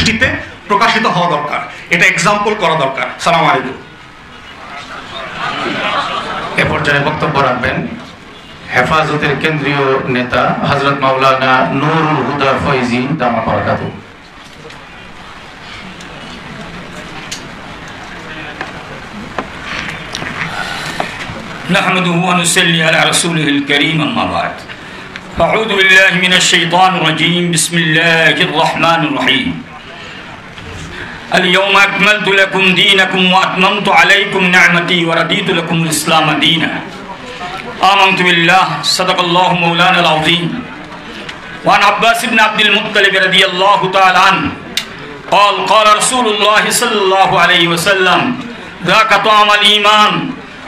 দৃষ্টিতে প্রকাশিত হওয়া দরকার, এটা এক্সাম্পল করা দরকার। সালাম আলাইকুম। এ পর্যায়ে বক্তব্য রাখবেন হেফাজতের কেন্দ্রীয় নেতা হযরত মাওলানা নুরুল হুদা ফয়জি দামা বারাকাতুহু। नहमदुहु व नुसल्ली अला रसूलिहिल करीम अम्मा बाद अऊज़ु बिल्लाहि मिनश शैतानिर रजीम बिस्मिल्लाहिर रहमानिर रहीम اليوم أكملت لكم دينكم وأتممت عليكم نعمتي ورضيت لكم الإسلام دينا آمنت بالله صدق الله مولانا العظيم وعن عباس بن عبد المطلب رضي الله تعالى عنه قال قال رسول الله صلى الله عليه وسلم ذاك طعم الإيمان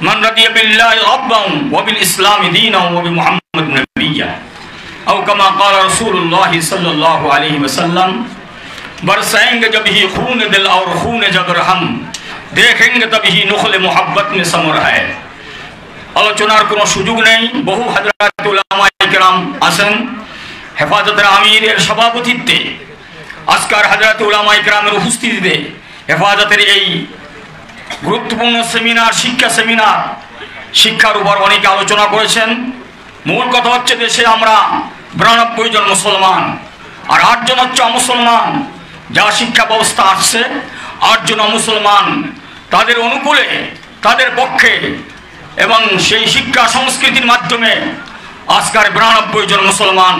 من رضي بالله ربا وبالإسلام دينا وبمحمد نبيا أو كما قال رسول الله صلى الله عليه وسلم बरसाएंगे जब ही खून दिल और खून जगर हम देखेंगे तब ही नुखले मोहब्बत में समर है। আলোচনার কোনো সুযোগ নেই। বহু হযরত উলামায়ে কেরাম আছেন। হেফাজতের আমিরের সভাপতিত্বে আজকের হযরত উলামায়ে কেরামের উপস্থিতিতে হেফাজতের এই গুরুত্বপূর্ণ সেমিনার, শিক্ষার উপর অনেকে আলোচনা করেছেন। মূল কথা হচ্ছে দেশে আমরা 92 জন মুসলমান আর 8 জন হচ্ছে অমুসলমান। যা শিক্ষা ব্যবস্থা আসছে 8 জন মুসলমান, তাদের অনুকূলে, তাদের পক্ষে এবং সেই শিক্ষা সংস্কৃতির মাধ্যমে আজকের 92 জন মুসলমান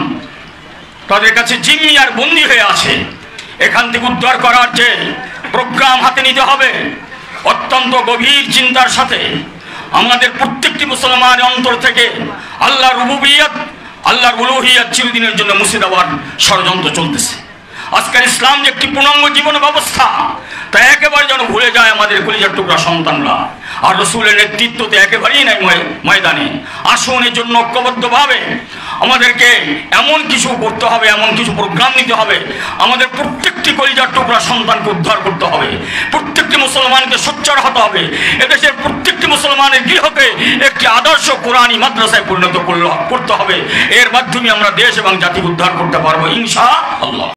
তাদের কাছে জিম্মি আর বন্দী হয়ে আছে। এখান থেকে উদ্ধার করার যে প্রোগ্রাম হাতে নিতে হবে অত্যন্ত গভীর চিন্তার সাথে আমাদের প্রত্যেকটি মুসলমানের অন্তর থেকে আল্লাহর রুবুবিয়ত, আল্লাহর উলুহিয়ত চিরদিনের জন্য মুছে দেওয়ার ষড়যন্ত্র চলতেছে। আজকের ইসলাম যে একটি পূর্ণাঙ্গ জীবন ব্যবস্থা তা একেবারে যেন ভুলে যায় আমাদের কলিজার টুকরা সন্তানরা। আর রাসূলের নেতৃত্বতে একেবারেই নাই ময়দানে। আসুন এর জন্য ঐক্যবদ্ধভাবে আমাদেরকে এমন কিছু করতে হবে, এমন কিছু প্রোগ্রাম নিতে হবে, আমাদের প্রত্যেকটি কলিজার টুকরা সন্তানকে উদ্ধার করতে হবে, প্রত্যেকটি মুসলমানকে সোচ্চার হতে হবে, এদেশের প্রত্যেকটি মুসলমানের গৃহকে একটি আদর্শ কোরআনী মাদ্রাসায় পরিণত করতে হবে। এর মাধ্যমে আমরা দেশ এবং জাতি উদ্ধার করতে পারবো ইনশাআল্লাহ।